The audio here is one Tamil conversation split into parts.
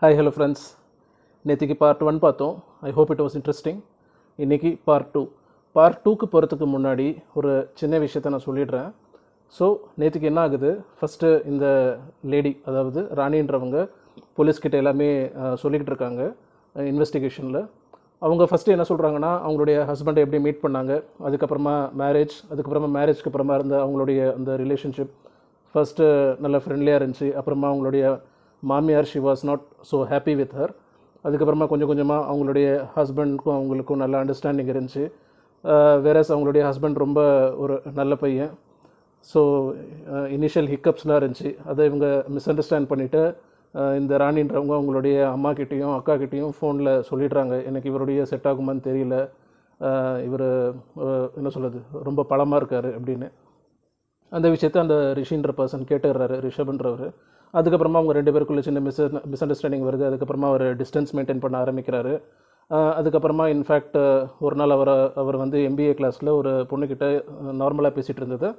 Hi, hello friends. நேத்திக்கு பார்ட் 1 பார்த்தோம். I hope it was interesting. இன்றைக்கி பார்ட் 2. பார்ட் 2க்கு போகிறதுக்கு முன்னாடி ஒரு சின்ன விஷயத்த நான் சொல்லிடுறேன். ஸோ நேத்திக்கு என்ன ஆகுது, ஃபஸ்ட்டு இந்த லேடி, அதாவது ராணின்றவங்க போலீஸ்கிட்ட எல்லாமே சொல்லிக்கிட்டு இருக்காங்க இன்வெஸ்டிகேஷனில். அவங்க ஃபஸ்ட்டு என்ன சொல்கிறாங்கன்னா, அவங்களுடைய ஹஸ்பண்டை எப்படி மீட் பண்ணாங்க, அதுக்கப்புறமா மேரேஜ்க்கு அப்புறமா இருந்த அவங்களுடைய அந்த ரிலேஷன்ஷிப் ஃபஸ்ட்டு நல்ல ஃப்ரெண்ட்லியாக இருந்துச்சு. அப்புறமா அவங்களுடைய மாமியார் she was not so happy with her. அதுக்கப்புறமா கொஞ்சம் கொஞ்சமாக அவங்களுடைய ஹஸ்பண்டுக்கும் அவங்களுக்கும் நல்ல அண்டர்ஸ்டாண்டிங் இருந்துச்சு. வேறஸ் அவங்களுடைய ஹஸ்பண்ட் ரொம்ப ஒரு நல்ல பையன். ஸோ இனிஷியல் ஹிக்கப்ஸ்லாம் இருந்துச்சு. அதை இவங்க மிஸ் அண்டர்ஸ்டாண்ட் பண்ணிவிட்டு இந்த ராணின்றவங்க அவங்களுடைய அம்மாக்கிட்டேயும் அக்காக்கிட்டேயும் ஃபோனில் சொல்லிடுறாங்க, எனக்கு இவருடைய செட் ஆகுமான்னு தெரியல, இவர் என்ன சொல்கிறது ரொம்ப பழமாக இருக்கார் அப்படின்னு. அந்த விஷயத்தை அந்த ரிஷின்ற பர்சன் கேட்டுடுறாரு, ரிஷப்ன்றவர். அதுக்கப்புறமா அவங்க ரெண்டு பேருக்குள்ள சின்ன மிஸ் அண்டர்ஸ்டாண்டிங் வருது. அதுக்கப்புறமா அவர் டிஸ்டன்ஸ் மெயின்டைன் பண்ண ஆரம்பிக்கிறாரு. அதுக்கப்புறமா இன்ஃபேக்ட் ஒரு நாள் அவர் வந்து எம்பிஏ கிளாஸில் ஒரு பொண்ணுக்கிட்ட நார்மலாக பேசிகிட்டு இருந்தது.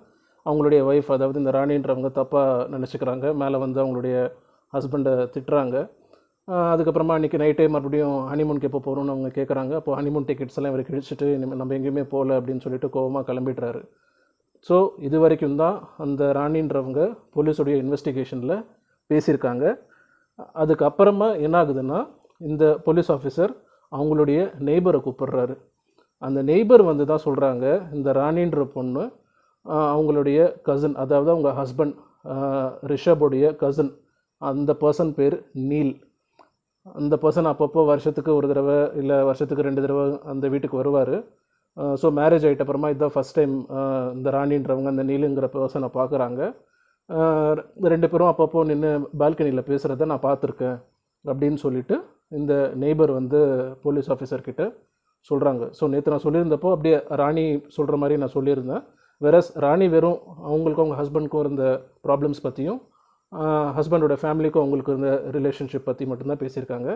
அவங்களுடைய ஒய்ஃப், அதாவது இந்த ராணின்றவங்க தப்பாக நினச்சிக்கிறாங்க. மேலே வந்து அவங்களுடைய ஹஸ்பண்டை திட்டுறாங்க. அதுக்கப்புறமா அன்றைக்கி நைட்டே மறுபடியும் ஹனிமூனுக்கு எப்போ போகணுன்னு அவங்க கேட்குறாங்க. அப்போது ஹனிமூன் டிக்கெட்ஸ் எல்லாம் இவர் கிழிச்சிட்டு நம்ம எங்கேயுமே போகல அப்படின்னு சொல்லிட்டு கோவமாக கிளம்பிடுறாரு. ஸோ இது வரைக்கும் தான் அந்த ராணின்றவங்க போலீஸுடைய இன்வெஸ்டிகேஷனில் பேசியிருக்காங்க. அதுக்கப்புறமா என்ன ஆகுதுன்னா, இந்த போலீஸ் ஆஃபீஸர் அவங்களுடைய நெய்பரை கூப்பிடுறாரு. அந்த நெய்பர் வந்து தான் சொல்கிறாங்க, இந்த ராணின்ற பொண்ணு அவங்களுடைய கசின், அதாவது அவங்க ஹஸ்பண்ட் ரிஷபுடைய கசின், அந்த பர்சன் பேர் நீல். அந்த பர்சன் அப்பப்போ வருஷத்துக்கு ஒரு தடவை இல்லை வருஷத்துக்கு 2 தடவை அந்த வீட்டுக்கு வருவார். ஸோ மேரேஜ் ஆகிட்ட அப்புறமா இதுதான் ஃபஸ்ட் டைம் இந்த ராணின்றவங்க அந்த நீலுங்கிற பர்சனை பார்க்குறாங்க. 2 பேரும் அப்பப்போ நின்று பால்கனியில் பேசுகிறத நான் பார்த்துருக்கேன் அப்படின்னு சொல்லிட்டு இந்த நெய்பர் வந்து போலீஸ் ஆஃபீஸர்கிட்ட சொல்கிறாங்க. ஸோ நேற்று நான் சொல்லியிருந்தப்போ அப்படியே ராணி சொல்கிற மாதிரி நான் சொல்லியிருந்தேன். வேறஸ் ராணி வெறும் அவங்களுக்கும் அவங்க ஹஸ்பண்டுக்கும் இருந்த ப்ராப்ளம்ஸ் பற்றியும் ஹஸ்பண்டோட ஃபேமிலிக்கும் அவங்களுக்கு இருந்த ரிலேஷன்ஷிப் பற்றி மட்டும்தான் பேசியிருக்காங்க.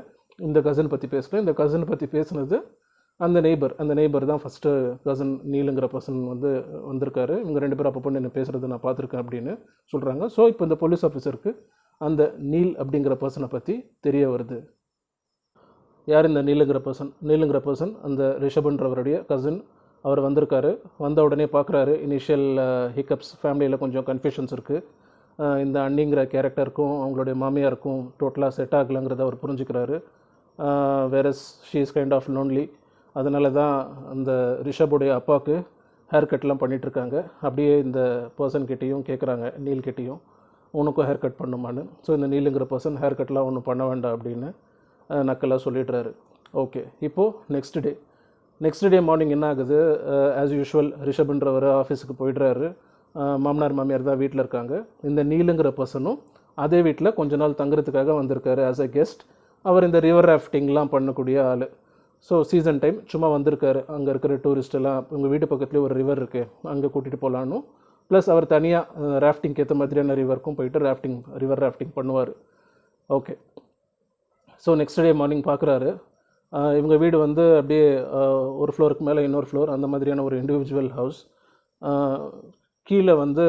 இந்த கசின் பற்றி பேசல. இந்த கசின் பற்றி பேசுனது அந்த நெய்பர் தான் ஃபஸ்ட்டு கசின் நீலுங்கிற பர்சன் வந்து வந்திருக்காரு. இவங்க 2 பேரும் அப்பப்போ என்ன பேசுகிறது நான் பார்த்துருக்கேன் அப்படின்னு சொல்கிறாங்க. ஸோ இப்போ இந்த போலீஸ் ஆஃபீஸருக்கு அந்த நீல் அப்படிங்கிற பர்சனை பற்றி தெரிய வருது. யார் இந்த நீலுங்கிற பர்சன் அந்த ரிஷபன்றவருடைய கசின். அவர் வந்திருக்காரு. வந்த உடனே பார்க்குறாரு, இனிஷியல் ஹிக்கப்ஸ், ஃபேமிலியில் கொஞ்சம் கன்ஃபியூஷன்ஸ் இருக்குது. இந்த அண்ணிங்கிற கேரக்டருக்கும் அவங்களுடைய மாமியாருக்கும் டோட்டலாக செட் ஆகலைங்கிறத அவர் புரிஞ்சுக்கிறாரு. Whereas she is kind of lonely. அதனால தான் அந்த ரிஷபுடைய அப்பாவுக்கு ஹேர் கட்லாம் பண்ணிகிட்ருக்காங்க. அப்படியே இந்த பர்சன்கிட்டையும் கேட்குறாங்க, நீல்கிட்டையும், உனக்கும் ஹேர் கட் பண்ணுமான்னு. ஸோ இந்த நீலுங்கிற பர்சன் ஹேர் கட்லாம் ஒன்றும் பண்ண வேண்டாம் அப்படின்னு நக்கலாக சொல்லிடுறாரு. ஓகே, இப்போது நெக்ஸ்ட் டே மார்னிங் என்ன ஆகுது, ஆஸ் யூஷுவல் ரிஷப்ன்றவர் ஆஃபீஸுக்கு போயிடுறாரு. மாமனார் மாமியார் தான் வீட்டில் இருக்காங்க. இந்த நீலுங்கிற பர்சனும் அதே வீட்டில் கொஞ்ச நாள் தங்குறதுக்காக வந்திருக்காரு ஆஸ் அ கெஸ்ட். அவர் இந்த ரிவர் ராஃப்டிங்லாம் பண்ணக்கூடிய ஆள். ஸோ சீசன் டைம் சும்மா வந்திருக்காரு. அங்கே இருக்கிற டூரிஸ்டெல்லாம் உங்கள் வீட்டு பக்கத்துலேயே ஒரு ரிவர் இருக்குது, அங்கே கூட்டிகிட்டு போகலான்னு. ப்ளஸ் அவர் தனியாக ராஃப்டிங்க்கு ஏற்ற மாதிரியான ரிவருக்கும் போயிட்டு ரிவர் ராஃப்டிங் பண்ணுவார். Okay, so next day morning பார்க்குறாரு, இவங்க வீடு வந்து அப்படியே ஒரு ஃப்ளோருக்கு மேலே இன்னொரு ஃப்ளோர், அந்த மாதிரியான ஒரு இண்டிவிஜுவல் ஹவுஸ். கீழே வந்து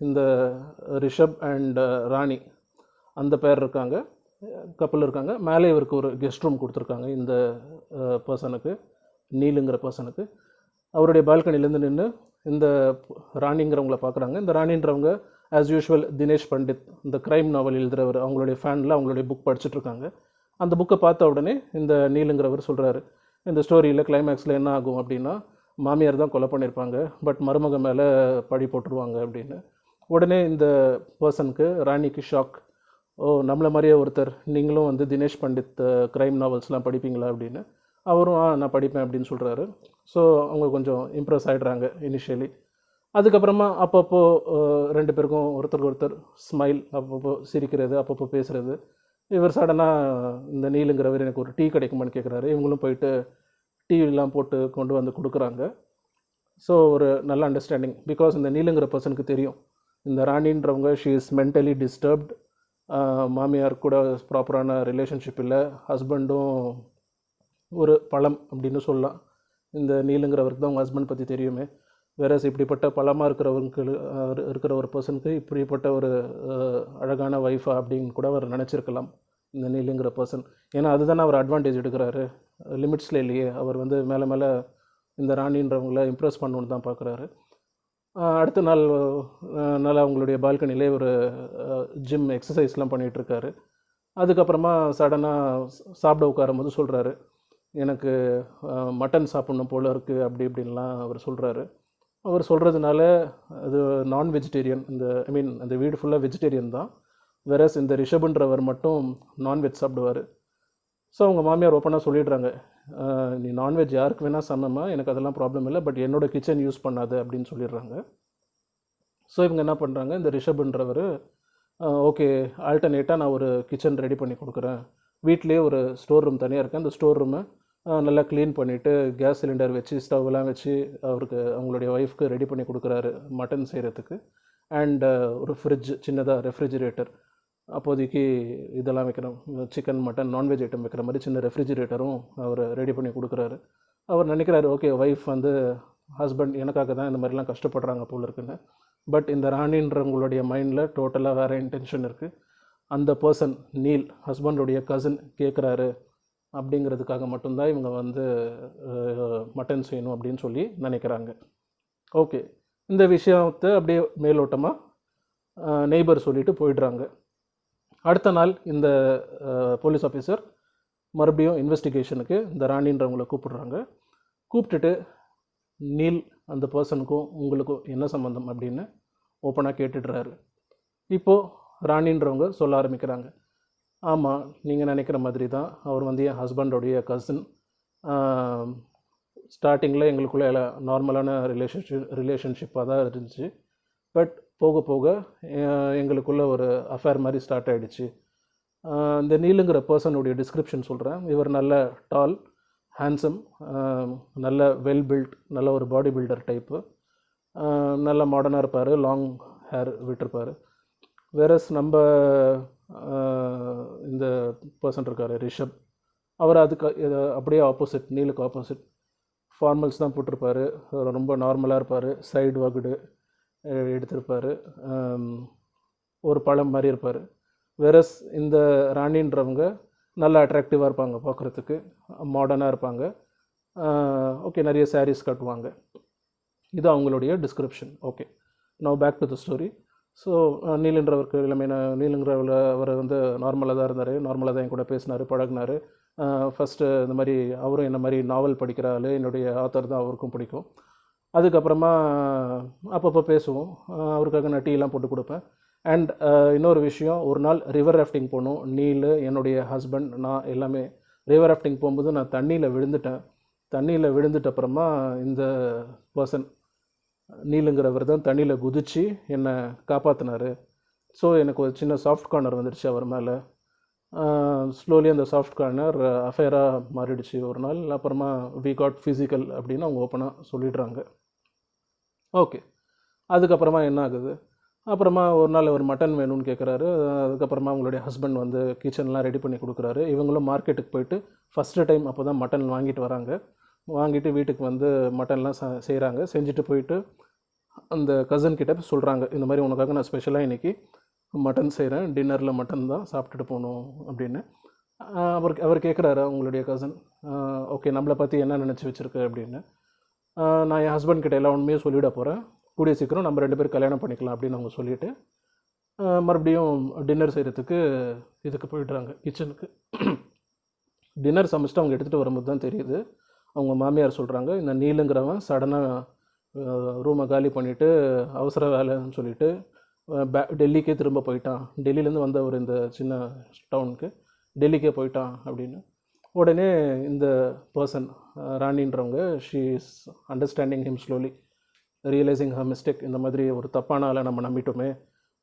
இந்த ரிஷப் அண்ட் ராணி அந்த பேர் இருக்காங்க, கப்பல் இருக்காங்க. மேலே இவருக்கு ஒரு கெஸ்ட் ரூம் கொடுத்துருக்காங்க இந்த பர்சனுக்கு, நீலுங்கிற பர்சனுக்கு. அவருடைய பால்கனிலேருந்து நின்று இந்த ராணிங்கிறவங்கள பார்க்குறாங்க. இந்த ராணின்றவங்க ஆஸ் யூஷுவல் தினேஷ் பண்டித், இந்த க்ரைம் நாவல் எழுதுகிறவர், அவங்களுடைய ஃபேனில் அவங்களுடைய புக் படிச்சுட்ருக்காங்க. அந்த புக்கை பார்த்த உடனே இந்த நீலுங்கிறவர் சொல்கிறாரு, இந்த ஸ்டோரியில் கிளைமேக்ஸில் என்ன ஆகும் அப்படின்னா, மாமியார் தான் கொலை பண்ணியிருப்பாங்க, பட் மருமக மேலே பழி போட்டுருவாங்க அப்படின்னு. உடனே இந்த பர்சனுக்கு, ராணிக்கு ஷாக். ஓ, நம்மளை மாதிரியே ஒருத்தர், நீங்களும் வந்து தினேஷ் பண்டித் க்ரைம் நாவல்ஸ்லாம் படிப்பீங்களா அப்படின்னு. அவரும் நான் படிப்பேன் அப்படின்னு சொல்கிறாரு. ஸோ அவங்க கொஞ்சம் இம்ப்ரெஸ் ஆகிடுறாங்க இனிஷியலி. அதுக்கப்புறமா அப்பப்போ 2 பேருக்கும் ஒருத்தருக்கு ஒருத்தர் ஸ்மைல், அப்பப்போ சிரிக்கிறது, அப்பப்போ பேசுகிறது. இவர் சடனாக இந்த நீலுங்கிறவர் எனக்கு ஒரு டீ கிடைக்குமான்னு கேட்குறாரு. இவங்களும் போயிட்டு டீலாம் போட்டு கொண்டு வந்து கொடுக்குறாங்க. ஸோ ஒரு நல்ல அண்டர்ஸ்டாண்டிங். பிகாஸ் இந்த நீலுங்கிற பர்சனுக்கு தெரியும், இந்த ராணின்றவங்க ஷீ இஸ் மென்டலி டிஸ்டர்ப்ட். மாமியார் கூட ப்ராப்பரான ரிலேஷன்ஷிப் இல்லை, ஹஸ்பண்டும் ஒரு பழம் அப்படின்னு சொல்லலாம். இந்த நீலுங்கிறவருக்கு தான் அவங்க ஹஸ்பண்ட் பற்றி தெரியுமே. வேறஸ் இப்படிப்பட்ட பழமாக இருக்கிற ஒரு பர்சனுக்கு இப்படிப்பட்ட ஒரு அழகான ஒய்ஃபா அப்படின்னு கூட அவர் நினச்சிருக்கலாம். இந்த நீலுங்கிற பர்சன். ஏன்னா அதுதானே அவர் அட்வான்டேஜ் எடுக்கிறாரு, லிமிட்ஸில் இல்லையே. அவர் வந்து மேலே மேலே இந்த ராணின்றவங்கள இம்ப்ரெஸ் பண்ணணுன்னு தான் பார்க்குறாரு. அடுத்த நாள் நல்லா அவங்களுடைய பால்கனிலே ஒரு ஜிம் எக்ஸசைஸ்லாம் பண்ணிகிட்ருக்காரு. அதுக்கப்புறமா சடனாக சாப்பிட உட்காரும்போது சொல்கிறாரு, எனக்கு மட்டன் சாப்பிட்ணும் போல் இருக்குது அப்படி இப்படின்லாம் அவர் சொல்கிறாரு. அவர் சொல்கிறதுனால அது நான் வெஜிடேரியன், அந்த வீடு ஃபுல்லாக வெஜிடேரியன் தான். வேறஸ் இந்த ரிஷபுன்றவர் மட்டும் நான்வெஜ் சாப்பிடுவார். ஸோ அவங்க மாமியார் ஓப்பனாக சொல்லிடுறாங்க, நீ நான்வெஜ் யாருக்கு வேணால் சமைமா, எனக்கு அதெல்லாம் ப்ராப்ளம் இல்லை, பட் என்னோட கிச்சன் யூஸ் பண்ணாது அப்படின்னு சொல்லிடுறாங்க. ஸோ இவங்க என்ன பண்ணுறாங்க, இந்த ரிஷபுன்றவர் ஓகே ஆல்டர்னேட்டாக நான் ஒரு கிச்சன் ரெடி பண்ணி கொடுக்குறேன், வீட்டிலே ஒரு ஸ்டோர் ரூம் தனியாக இருக்குது, அந்த ஸ்டோர் ரூமை நல்லா க்ளீன் பண்ணிவிட்டு கேஸ் சிலிண்டர் வச்சு ஸ்டவ்லாம் வச்சு அவங்களுடைய ஒய்ஃப்க்கு ரெடி பண்ணி கொடுக்குறாரு மட்டன் செய்கிறதுக்கு. அண்ட் ஒரு ஃப்ரிட்ஜ், சின்னதாக ரெஃப்ரிஜிரேட்டர், அப்போதைக்கு இதெல்லாம் வைக்கிறோம், சிக்கன் மட்டன் நான்வெஜ் ஐட்டம் வைக்கிற மாதிரி சின்ன ரெஃப்ரிஜிரேட்டரும் அவர் ரெடி பண்ணி கொடுக்குறாரு. அவர் நினைக்கிறாரு, ஓகே ஒய்ஃப் வந்து ஹஸ்பண்ட் எனக்காக தான் இந்த மாதிரிலாம் கஷ்டப்படுறாங்க போல் இருக்குன்னு. பட் இந்த ராணின்றவங்களுடைய மைண்டில் டோட்டலாக வேறு இன்டென்ஷன் இருக்குது. அந்த பர்சன் நீல், ஹஸ்பண்டுடைய கசின் கேட்குறாரு அப்படிங்கிறதுக்காக மட்டும்தான் இவங்க வந்து மட்டன் செய்யணும் அப்படின்னு சொல்லி நினைக்கிறாங்க. ஓகே, இந்த விஷயத்தை அப்படியே மேலோட்டமாக நெய்பர் சொல்லிட்டு போயிடுறாங்க. அடுத்த நாள் இந்த போலீஸ் ஆஃபீஸர் மறுபடியும் இன்வெஸ்டிகேஷனுக்கு இந்த ராணின்றவங்களை கூப்பிடுறாங்க. கூப்பிட்டுட்டு நீல் அந்த பர்சனுக்கும் உங்களுக்கும் என்ன சம்மந்தம் அப்படின்னு ஓப்பனாக கேட்டுடுறாரு. இப்போது ராணின்றவங்க சொல்ல ஆரம்பிக்கிறாங்க, ஆமாம் நீங்கள் நினைக்கிற மாதிரி தான், அவர் வந்து என் ஹஸ்பண்டோடைய கசின். ஸ்டார்டிங்கில் எங்களுக்குள்ளே நார்மலான ரிலேஷன்ஷிப்பாக தான் இருந்துச்சு. பட் போக போக எங்களுக்குள்ள ஒரு அஃபேர் மாதிரி ஸ்டார்ட் ஆகிடுச்சு. இந்த நீலுங்கிற பர்சனுடைய டிஸ்கிரிப்ஷன் சொல்கிறேன். இவர் நல்ல டால், ஹேண்ட்ஸம், நல்ல வெல் பில்ட், நல்ல ஒரு பாடி பில்டர் டைப்பு, நல்ல மாடர்னாக இருப்பார், லாங் ஹேர் விட்டுருப்பார். வேறஸ் நம்ம இந்த பர்சன் இருக்கார் ரிஷப், அவர் அதுக்கு அப்படியே ஆப்போசிட், நீலுக்கு ஆப்போசிட். ஃபார்மல்ஸ் தான் போட்டிருப்பார், ரொம்ப நார்மலாக இருப்பார், சைடு வகுடு எடுத்திருப்பார், ஒரு பழம் மாதிரி இருப்பார். வேறஸ் இந்த ராணின்றவங்க நல்லா அட்ராக்டிவாக இருப்பாங்க, பார்க்குறதுக்கு மாடர்னாக இருப்பாங்க. ஓகே, நிறைய சாரீஸ் கட்டுவாங்க. இது அவங்களுடைய description. Okay, now back to the story. So நீலுன்றவருக்கு நீலுங்கிறவர் அவர் வந்து நார்மலாக தான் இருந்தார், நார்மலாக தான் என் கூட பேசினார், பழகினார். ஃபஸ்ட்டு இந்த மாதிரி அவரும் என்ன மாதிரி நாவல் படிக்கிற ஆள், என்னுடைய ஆத்தர் தான் அவருக்கும் பிடிக்கும். அதுக்கப்புறமா அப்பப்போ பேசுவோம், அவருக்காக நான் டீலாம் போட்டு கொடுப்பேன். அண்ட் இன்னொரு விஷயம், ஒரு நாள் ரிவர் ராஃப்டிங் போகணும், நீல், என்னுடைய ஹஸ்பண்ட், நான் எல்லாமே ரிவர் ராஃப்டிங் போகும்போது நான் தண்ணியில் விழுந்துட்டேன். தண்ணியில் விழுந்துட்ட அப்புறமா இந்த பர்சன் நீலுங்கிறவர் தான் தண்ணியில் குதித்து என்னை காப்பாற்றினார். ஸோ எனக்கு ஒரு சின்ன சாஃப்ட் கார்னர் வந்துடுச்சு அவர் மேலே. ஸ்லோலி அந்த சாஃப்ட் கார்னர் அஃபேராக மாறிடுச்சு ஒரு நாள். அப்புறமா வி காட் ஃபிசிக்கல் அப்படின்னு அவங்க ஓப்பனாக சொல்லிடுறாங்க. ஓகே, அதுக்கப்புறமா என்ன ஆகுது, அப்புறமா ஒரு நாள் ஒரு மட்டன் வேணும்னு கேட்குறாரு. அதுக்கப்புறமா அவங்களுடைய ஹஸ்பண்ட் வந்து கிச்சன்லாம் ரெடி பண்ணி கொடுக்குறாரு. இவங்களும் மார்க்கெட்டுக்கு போயிட்டு ஃபஸ்ட்டு டைம் அப்போ தான் மட்டன் வாங்கிட்டு வராங்க. வாங்கிட்டு வீட்டுக்கு வந்து மட்டன்லாம் செய்கிறாங்க. செஞ்சுட்டு போயிட்டு அந்த கசன்கிட்ட சொல்கிறாங்க, இந்த மாதிரி உனக்காக நான் ஸ்பெஷலாக இன்றைக்கி மட்டன் செய்கிறேன், டின்னரில் மட்டன் தான் சாப்பிட்டுட்டு போகணும் அப்படின்னு. அவர் கேட்குறாரு அவங்களுடைய கசன், ஓகே நம்மளை பற்றி என்ன நினச்சி வச்சுருக்கு அப்படின்னு. நான் என் ஹஸ்பண்ட் கிட்ட எல்லா உண்மையும் சொல்லிவிட போகிறேன், கூடிய சீக்கிரம் நம்ம 2 பேரும் கல்யாணம் பண்ணிக்கலாம் அப்படின்னு அவங்க சொல்லிவிட்டு மறுபடியும் டின்னர் செய்கிறதுக்கு இதுக்கு போயிடுறாங்க, கிச்சனுக்கு. டின்னர் சமைச்சிட்டு அவங்க எடுத்துகிட்டு வரும்போது தான் தெரியுது, அவங்க மாமியார் சொல்கிறாங்க, இந்த நீலுங்கிறவன் சடனாக ரூமை காலி பண்ணிவிட்டு அவசர வேலைன்னு சொல்லிவிட்டு டெல்லிக்கே திரும்ப போயிட்டான். டெல்லியிலேருந்து வந்த ஒரு இந்த சின்ன டவுனுக்கு டெல்லிக்கே போயிட்டான் அப்படின்னு. உடனே இந்த பர்சன் ராணின்றவங்க, she is understanding him slowly, realising her mistake. இந்த மாதிரி ஒரு தப்பான ஆளை நம்ம நம்பிட்டோமே,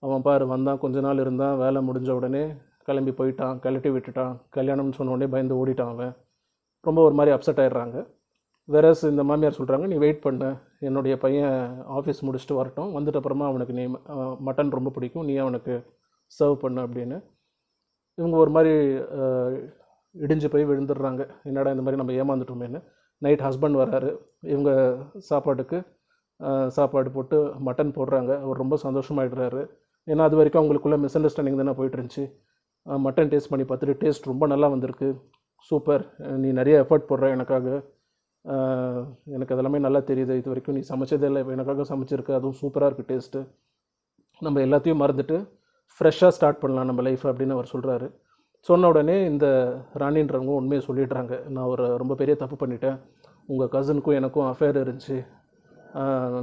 அவன் பாரு வந்தான், கொஞ்ச நாள் இருந்தான், வேலை முடிஞ்ச உடனே கிளம்பி போயிட்டான், கழட்டி விட்டுட்டான், கல்யாணம்னு சொன்ன உடனே பயந்து ஓடிட்டான் அவன். ரொம்ப ஒரு மாதிரி அப்செட் ஆகிடுறாங்க. வேறஸ் இந்த மாமியார் சொல்கிறாங்க, நீ வெயிட் பண்ண, என்னுடைய பையன் ஆஃபீஸ் முடிச்சுட்டு வரட்டும், வந்துட்டு அப்புறமா அவனுக்கு நீ மட்டன் ரொம்ப பிடிக்கும், நீ அவனுக்கு சர்வ் பண்ணு அப்படின்னு. இவங்க ஒரு மாதிரி இடிஞ்சு போய் விழுந்துடுறாங்க, என்னடா இந்த மாதிரி நம்ம ஏமாந்துட்டோமேன்னு. நைட் ஹஸ்பண்ட் வராரு, இவங்க சாப்பாடு போட்டு மட்டன் போடுறாங்க. அவர் ரொம்ப சந்தோஷமாகிடுறாரு. ஏன்னா அது வரைக்கும் அவங்களுக்குள்ள மிஸ் அண்டர்ஸ்டாண்டிங் தானே போயிட்டு இருந்துச்சு. மட்டன் டேஸ்ட் பண்ணி பார்த்துட்டு டேஸ்ட் ரொம்ப நல்லா வந்திருக்கு, சூப்பர், நீ நிறைய எஃபர்ட் போடுற எனக்காக, எனக்கு அதெல்லாமே நல்லா தெரியுது, இது வரைக்கும் நீ சமைச்சதே இல்லை, எனக்காக சமைச்சிருக்கு, அதுவும் சூப்பராக இருக்குது டேஸ்ட்டு, நம்ம எல்லாத்தையும் மறந்துட்டு ஃப்ரெஷ்ஷாக ஸ்டார்ட் பண்ணலாம் நம்ம லைஃப் அப்படின்னு அவர் சொல்கிறாரு. சொன்ன உடனே இந்த ராணின்றவங்க உண்மையை சொல்லிடுறாங்க, நான் ஒரு ரொம்ப பெரிய தப்பு பண்ணிட்டேன், உங்கள் கசினுக்கும் எனக்கும் அஃபேர் இருந்துச்சு,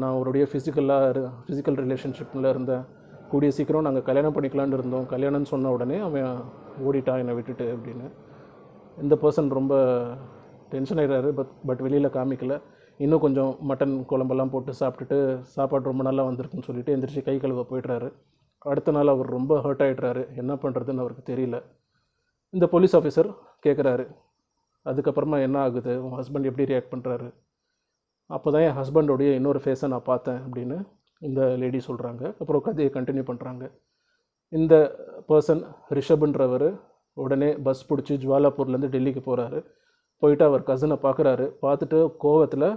நான் அவருடைய ஃபிசிக்கல் ரிலேஷன்ஷிப்பில் இருந்தேன், கூடிய சீக்கிரம் நாங்கள் கல்யாணம் பண்ணிக்கலான்னு இருந்தோம், கல்யாணம்னு சொன்ன உடனே அவன் ஓடிட்டான் என்னை விட்டுட்டு அப்படின்னு. இந்த பர்சன் ரொம்ப டென்ஷன் ஆகிடுறாரு. பட் வெளியில் காமிக்கல. இன்னும் கொஞ்சம் மட்டன் குழம்பெல்லாம் போட்டு சாப்பிட்டுட்டு சாப்பாடு ரொம்ப நல்லா வந்திருக்குன்னு சொல்லிட்டு எந்திரிச்சு கை கழுவ போய்ட்றாரு. அடுத்த நாள் அவர் ரொம்ப ஹர்ட் ஆகிடுறாரு, என்ன பண்ணுறதுன்னு அவருக்கு தெரியல. இந்த போலீஸ் ஆஃபீஸர் கேட்குறாரு, அதுக்கப்புறமா என்ன ஆகுது, உங்கள் ஹஸ்பண்ட் எப்படி ரியாக்ட் பண்ணுறாரு? அப்போ தான் என் ஹஸ்பண்டோடைய இன்னொரு ஃபேஸை நான் பார்த்தேன் அப்படின்னு இந்த லேடி சொல்கிறாங்க. அப்புறம் கதையை கண்டினியூ பண்ணுறாங்க. இந்த பர்சன் ரிஷப்ன்றவர் உடனே பஸ் பிடிச்சி ஜுவாலாப்பூர்லேருந்து டெல்லிக்கு போகிறாரு. போயிட்டு அவர் கசினை பார்க்குறாரு. பார்த்துட்டு கோவத்தில்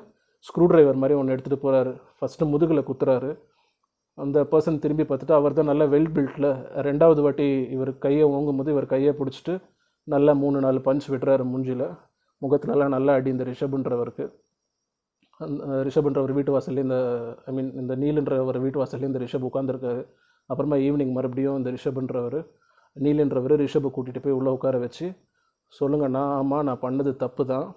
ஸ்க்ரூ ட்ரைவர் மாதிரி ஒன்று எடுத்துகிட்டு போகிறாரு. ஃபஸ்ட்டு முதுகில் குத்துறாரு. அந்த பர்சன் திரும்பி பார்த்துட்டு அவர் தான் நல்லா வெல் பில்ட்டில். ரெண்டாவது வாட்டி இவர் கையை ஓங்கும் போது இவர் கையை பிடிச்சிட்டு நல்லா 3-4 பஞ்ச் விடுறாரு மூஞ்சியில். முகத்துலலாம் நல்லா அடி இந்த ரிஷப்ன்றவருக்கு. ரிஷப்ன்றவர் வீட்டு வாசல்லே இந்த நீலுன்றவர் வீட்டு வாசல்லே இந்த ரிஷப் உட்காந்துருக்காரு. அப்புறமா ஈவினிங் மறுபடியும் இந்த நீலுன்றவர் ரிஷப்பை கூட்டிகிட்டு போய் உள்ளே உட்கார வச்சு, சொல்லுங்கண்ணா, ஆமாம் நான் பண்ணது தப்பு தான்,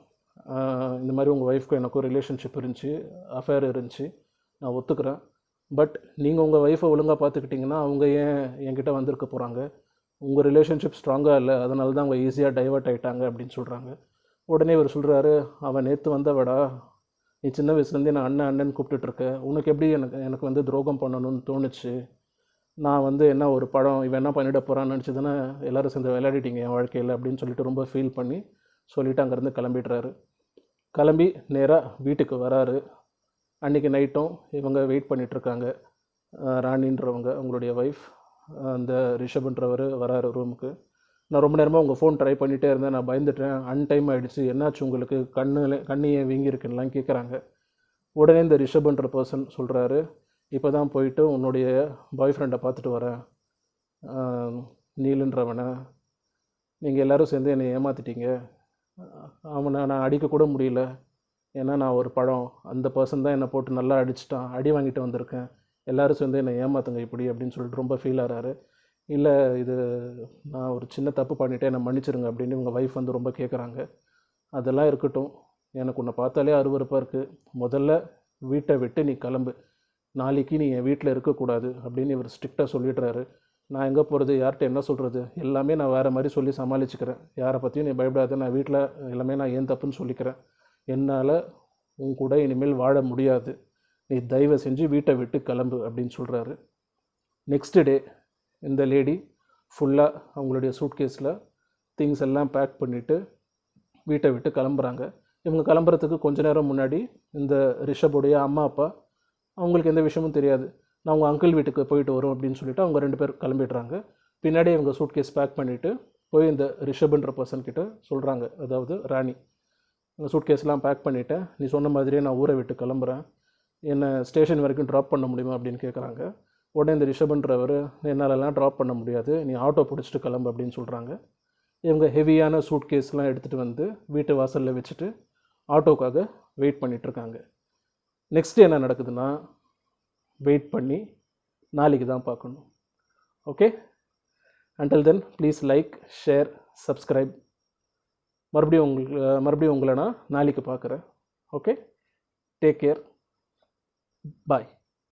இந்த மாதிரி உங்கள் ஒய்ஃப்க்கும் எனக்கும் ரிலேஷன்ஷிப் இருந்துச்சு, அஃபேர் இருந்துச்சு, நான் ஒத்துக்கிறேன். பட் நீங்கள் உங்கள் ஒய்ஃபை ஒழுங்காக பார்த்துக்கிட்டிங்கன்னா அவங்க ஏன் என்கிட்ட வந்திருக்க போகிறாங்க? உங்கள் ரிலேஷன்ஷிப் ஸ்ட்ராங்காக இல்லை, அதனால தான் அவங்க ஈஸியாக டைவர்ட் ஆகிட்டாங்க அப்படின்னு சொல்கிறாங்க. உடனே இவர் சொல்கிறாரு, அவன் நேற்று வந்தவடா, நீ சின்ன வயசுலேருந்தே நான் அண்ணன் கூப்பிட்டுட்ருக்க, உனக்கு எப்படி எனக்கு வந்து துரோகம் பண்ணணும்னு தோணுச்சு? நான் என்ன ஒரு படம், இவன் என்ன பண்ணிட போகிறான்னு நினச்சி தானே எல்லோரும் சேர்ந்து விளையாடிட்டீங்க என் வாழ்க்கையில் அப்படின்னு சொல்லிட்டு ரொம்ப ஃபீல் பண்ணி சொல்லிவிட்டு அங்கேருந்து கிளம்பிடுறாரு. கிளம்பி நேராக வீட்டுக்கு வராரு. அன்றைக்கி நைட்டும் இவங்க வெயிட் பண்ணிகிட்ருக்காங்க. ராணின்றவங்க அவங்களுடைய ஒய்ஃப், அந்த ரிஷப்ன்றவர் வராரு ரூமுக்கு. நான் ரொம்ப நேரமாக உங்கள் ஃபோன் ட்ரை பண்ணிகிட்டே இருந்தேன், நான் பயந்துட்டேன், அன்டைம் ஆகிடுச்சு, என்னாச்சு உங்களுக்கு, கண்ணு ஏன் வீங்கியிருக்குன்னெலாம் கேட்குறாங்க. உடனே இந்த ரிஷப்ன்ற பர்சன் சொல்கிறாரு, இப்போ தான் போயிட்டு உன்னுடைய பாய் ஃப்ரெண்டை பார்த்துட்டு வரேன், நீலுன்றவனை, நீங்கள் எல்லோரும் சேர்ந்து என்னை ஏமாற்றிட்டீங்க, அவனை நான் அடிக்கக்கூட முடியல, ஏன்னா நான் ஒரு படம், அந்த பர்சன் தான் என்னை போட்டு நல்லா அடிச்சிட்டான், அடி வாங்கிட்டு வந்திருக்கேன், எல்லோரும் சேர்ந்து என்னை ஏமாற்றுங்க இப்படி அப்படின்னு சொல்லிட்டு ரொம்ப ஃபீல் ஆகிறாரு. இல்லை, இது நான் ஒரு சின்ன தப்பு பண்ணிவிட்டேன், என்னை மன்னிச்சிருங்க அப்படின்னு உங்கள் ஒய்ஃப் ரொம்ப கேட்குறாங்க. அதெல்லாம் இருக்கட்டும், எனக்கு உன்னை பார்த்தாலே அருவருப்பாக இருக்குது, முதல்ல வீட்டை விட்டு நீ கிளம்பு, நாளைக்கு நீ என் வீட்டில் இருக்கக்கூடாது அப்படின்னு இவர் ஸ்ட்ரிக்டாக சொல்லிடுறாரு. நான் எங்கே போகிறது, யார்கிட்ட என்ன சொல்கிறது, எல்லாமே நான் வேறு மாதிரி சொல்லி சமாளிச்சுக்கிறேன், யாரை பற்றியும் நீ பயப்படாத, நான் வீட்டில் எல்லாமே நான் ஏன் தப்புன்னு சொல்லிக்கிறேன், என்னால் உன் கூட இனிமேல் வாழ முடியாது, நீ தயவு செஞ்சு வீட்டை விட்டு கிளம்பு அப்படின்னு சொல்கிறாரு. நெக்ஸ்ட் டே இந்த லேடி ஃபுல்லாக அவங்களுடைய சூட்கேஸில் திங்ஸ் எல்லாம் பேக் பண்ணிவிட்டு வீட்டை விட்டு கிளம்புறாங்க. இவங்க கிளம்புறதுக்கு கொஞ்ச நேரம் முன்னாடி இந்த ரிஷபுடைய அம்மா அப்பா, அவங்களுக்கு எந்த விஷயமும் தெரியாது, நான் உங்கள் அங்கிள் வீட்டுக்கு போயிட்டு வரோம் அப்படின்னு சொல்லிட்டு அவங்க 2 பேர் கிளம்பிடுறாங்க. பின்னாடி இவங்க சூட்கேஸ் பேக் பண்ணிவிட்டு போய் இந்த ரிஷப்ன்ற பர்சன்கிட்ட சொல்கிறாங்க, அதாவது ராணி, இந்த சூட்கேஸ்லாம் பேக் பண்ணிவிட்டேன், நீ சொன்ன மாதிரியே நான் ஊரை விட்டு கிளம்புறேன், என்னை ஸ்டேஷன் வரைக்கும் ட்ராப் பண்ண முடியுமா அப்படின்னு கேட்குறாங்க. உடனே இந்த ரிஷப்ன்றவர், என்னாலலாம் ட்ராப் பண்ண முடியாது, நீ ஆட்டோ பிடிச்சிட்டு கிளம்பு அப்படின்னு சொல்கிறாங்க. இவங்க ஹெவியான சூட்கேஸ்லாம் எடுத்துகிட்டு வந்து வீட்டு வாசலில் வச்சுட்டு ஆட்டோக்காக வெயிட் பண்ணிகிட்ருக்காங்க. நெக்ஸ்ட்டு என்ன நடக்குதுன்னா, வெயிட் பண்ணி நாளைக்கு தான் பார்க்கணும். Okay, until then please like, share, subscribe. மறுபடியும் உங்களை நான் நாளைக்கு பார்க்குறேன். ஓகே, டேக் கேர், பாய்.